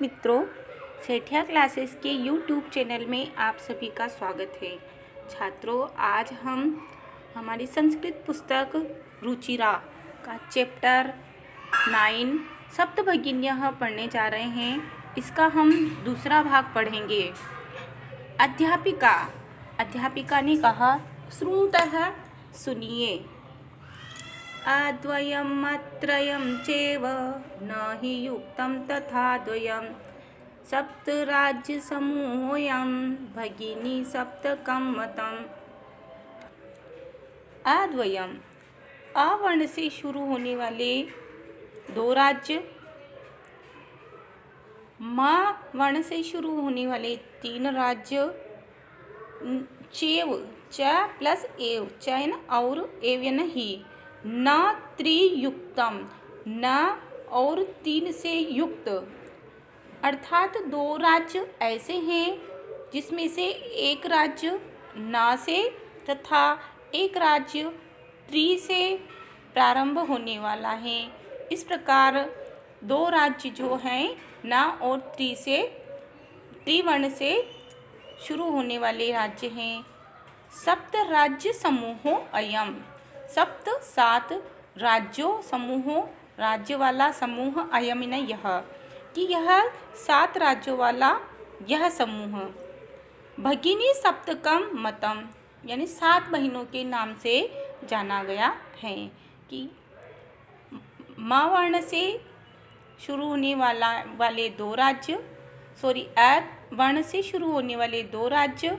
मित्रों, सेठिया क्लासेस के YouTube channel में आप सभी का स्वागत है। छात्रों, आज हम हमारी संस्कृत पुस्तक रुचिरा का चैप्टर 9 सप्तभगिन्यः पढ़ने जा रहे हैं। इसका हम दूसरा भाग पढ़ेंगे। अध्यापिका ने कहा, श्रुतः सुनिए। अद्वयम् अत्रयं चैव न हि युक्तं तथा द्वयं सप्तराज्यसमूहोऽयं भगिनी सप्तकं मतम्। अद्वयम्, अ वर्ण से शुरू होने वाले दो राज्य, म वर्ण से शुरू होने वाले तीन राज्य, चैव च प्लस एव चैन और एव ही, न त्रियुक्तम न और तीन से युक्त, अर्थात दो राज्य ऐसे हैं जिसमें से एक राज्य न से तथा एक राज्य त्रि से प्रारंभ होने वाला है। इस प्रकार दो राज्य जो हैं न और त्रिवर्ण से शुरू होने वाले राज्य हैं। सप्त राज्य समूहों अयम, सप्त सात राज्यों समूहों, राज्य वाला समूह, अयम न यह, कि यह सात राज्यों वाला यह समूह। भगिनी सप्तकम मतम, यानी 7 बहनों के नाम से जाना गया है। कि म वर्ण से शुरू होने वाले दो राज्य, अ वर्ण से शुरू होने वाले दो राज्य,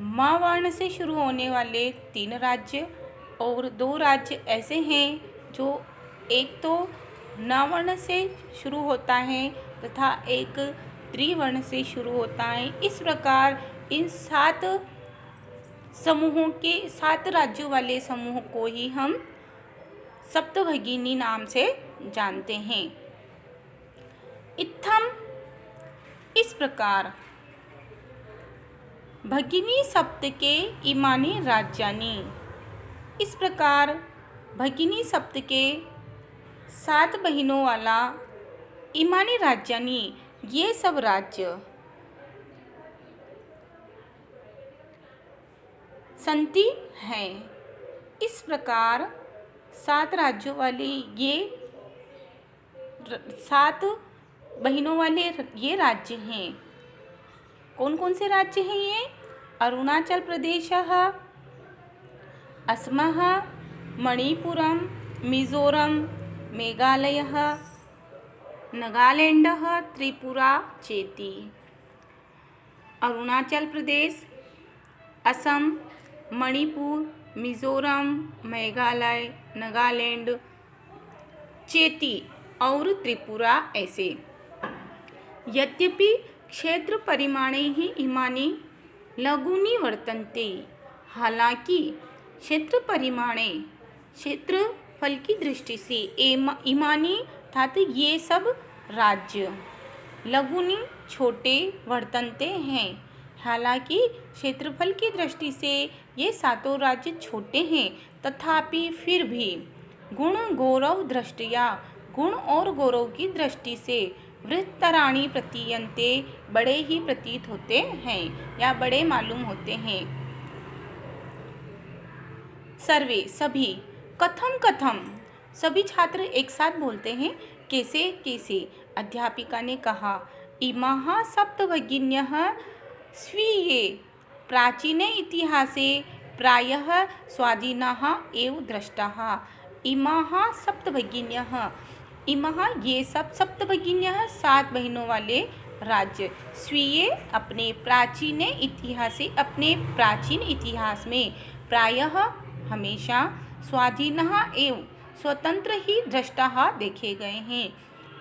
म वर्ण से शुरू होने वाले 3 राज्य, और दो राज्य ऐसे हैं जो एक तो न वर्ण से शुरू होता है तथा एक त्रिवर्ण से शुरू होता है। इस प्रकार इन 7 समूहों के 7 राज्यों वाले समूह को ही हम सप्तभगिनी नाम से जानते हैं। इत्थम, इस प्रकार, भगिनी सप्त के इमानी राज्यानि, इस प्रकार भगिनी सप्त के 7 बहनों वाला इमानी राज्यानि, ये सब राज्य, संति हैं। इस प्रकार 7 राज्यों वाले ये 7 बहनों वाले ये राज्य हैं। कौन कौन से राज्य हैं ये? अरुणाचल प्रदेश, असमः, मणिपुरम, मिजोरम, मेघालय, नागालैंड, त्रिपुरा चेति। अरुणाचल प्रदेश, असम, मणिपुर, मिजोरम, मेघालय, नागालैंड, चेति और त्रिपुरा ऐसे। यद्यपि क्षेत्र परिमाणे ही इमानी लघूनि वर्तन्ते, हालांकि क्षेत्र परिमाणे, क्षेत्रफल की दृष्टि से इमानी अर्थात ये सब राज्य लघूनि छोटे वर्तन्ते हैं, हालांकि क्षेत्रफल की दृष्टि से ये 7 राज्य छोटे हैं, तथापि फिर भी गुण गौरव दृष्टिया, गुण और गौरव की दृष्टि से बृहत्तराणि प्रतीयन्ते, बड़े ही प्रतीत होते हैं या बड़े मालूम होते हैं। सर्वे सभी, कथम कथम, सभी छात्र एक साथ बोलते हैं, कैसे कैसे। अध्यापिका ने कहा, इमाः सप्तभगिन्यः स्वीये प्राचीने इतिहासे प्रायः स्वाधीनाः एव दृष्टाः। इमाः सप्तभगिन्यः, इमाः ये सब, सप्तभगिन्यः 7 बहनों वाले राज्य, स्वीये अपने, प्राचीने इतिहासे अपने प्राचीन इतिहास में, प्रायः हमेशा, स्वाधीनः एव स्वतंत्र ही, दृष्टाः देखे गए हैं।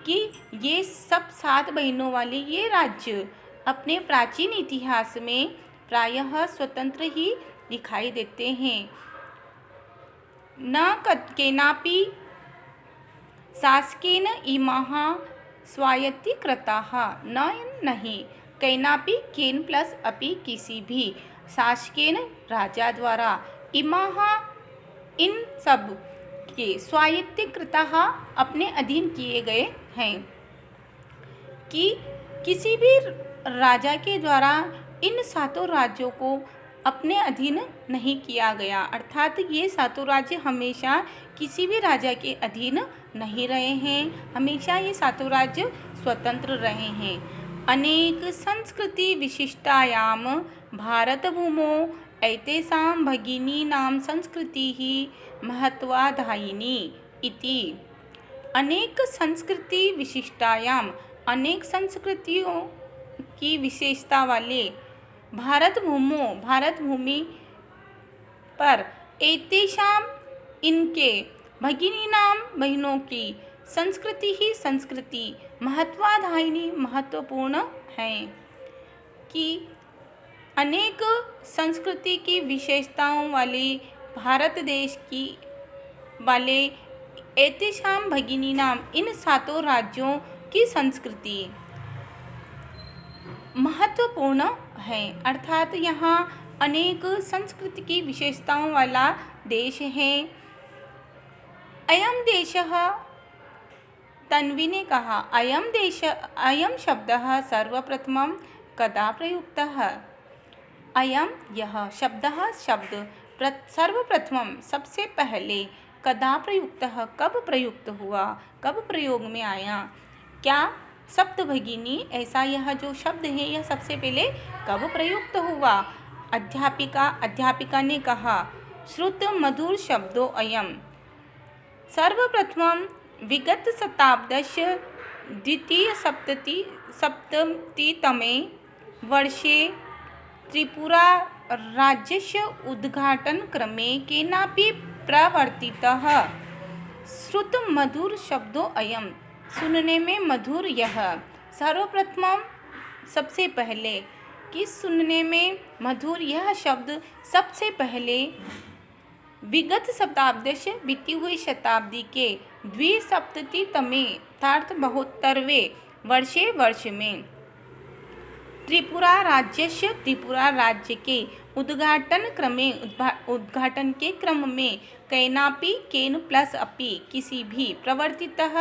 कि ये सब 7 बहनों वाले ये राज्य अपने प्राचीन इतिहास में प्रायः स्वतंत्र ही दिखाई देते हैं। न केनापि शासकेन इमाः स्वायत्तीकृताः, नहीं, केनापि केन प्लस अपि किसी भी शासकेन राजा द्वारा, इमाः इन सब के स्वायत्तीकृताः अपने अधीन किए गए हैं। कि किसी भी राजा के द्वारा इन सातों राज्यों को अपने अधीन नहीं किया गया, अर्थात ये सातों राज्य हमेशा किसी भी राजा के अधीन नहीं रहे हैं, हमेशा ये सातों राज्य स्वतंत्र रहे हैं। अनेक संस्कृति विशिष्टायाम भारत भूमो एतेषां भगिनीनां संस्कृतिः महत्वाधायिनी इति। अनेक संस्कृति विशिष्टायाम, अनेक संस्कृतियों की विशेषता वाले भारत भूमि पर एतेषां इनके भगिनीनां बहनों की संस्कृति ही संस्कृति महत्वाधायिनी महत्वपूर्ण है कि अनेक संस्कृति की विशेषताओं वाले भारत देश की वाले एतेषां भगिनीनां इन सातों राज्यों की संस्कृति महत्वपूर्ण है, अर्थात यहाँ अनेक संस्कृति की विशेषताओं वाला देश है। अयम देशः, तन्वी ने कहा, अयम शब्दः सर्वप्रथमं कदा प्रयुक्तः। अयम यह शब्द सर्वप्रथमं सबसे पहले कदा प्रयुक्तः कब प्रयुक्त हुआ, कब प्रयोग में आया। क्या सप्तभगिनी, ऐसा यह जो शब्द है यह सबसे पहले कब प्रयुक्त हुआ। अध्यापिका ने कहा, श्रुत मधुर शब्दो अयम सर्वप्रथमं विगत शताब्दस्य द्वितीय सप्ततितमे वर्षे त्रिपुरा राज्यस्य उद्घाटनक्रमे केनापि प्रवर्तितः। श्रुत मधुर शब्दो अयम, सुनने में मधुर यह, सर्वप्रथम सबसे पहले, कि सुनने में मधुर यह शब्द सबसे पहले विगत शताब्दस्य बीती हुई शताब्दी के द्विसप्ततितमे अर्थात 72वें वर्ष में त्रिपुरा राज्य के उद्घाटन के क्रम में कैनापि केन प्लस अपि किसी भी प्रवर्तितः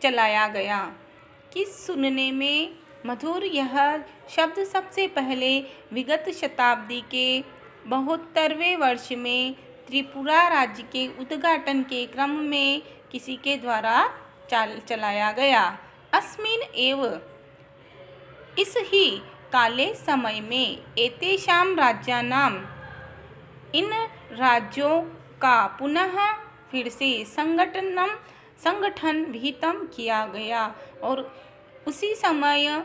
चलाया गया। कि सुनने में मधुर यह शब्द सबसे पहले विगत शताब्दी के 72वें वर्ष में त्रिपुरा राज्य के उद्घाटन के क्रम में किसी के द्वारा चलाया गया। अस्मिन् एव, इस ही काले समय में एतेषां राज्यानां, इन राज्यों का पुनः फिर से संगठन विहितम किया गया, और उसी समय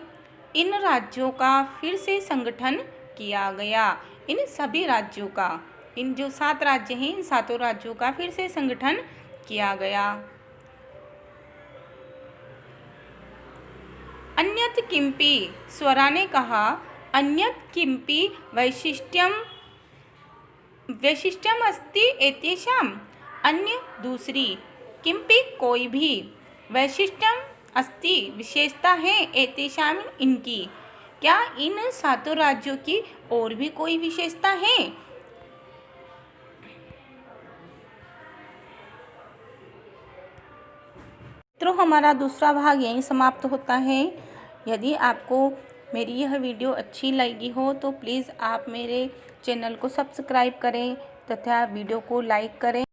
इन राज्यों का फिर से संगठन किया गया। इन सभी राज्यों का, इन जो 7 राज्य हैं, इन सातों राज्यों का फिर से संगठन किया गया। अन्यत् किंपि, स्वरा ने कहा, अन्यत् किंपि वैशिष्ट्यम अस्ति एतेषां, अन्य दूसरी, किंपि कोई भी, वैशिष्ट्यम अस्ति विशेषता है, एतेषां इनकी, क्या इन सातों राज्यों की और भी कोई विशेषता है। तो हमारा दूसरा भाग यहीं समाप्त होता है। यदि आपको मेरी यह वीडियो अच्छी लगी हो तो प्लीज़ आप मेरे चैनल को सब्सक्राइब करें तथा वीडियो को लाइक करें।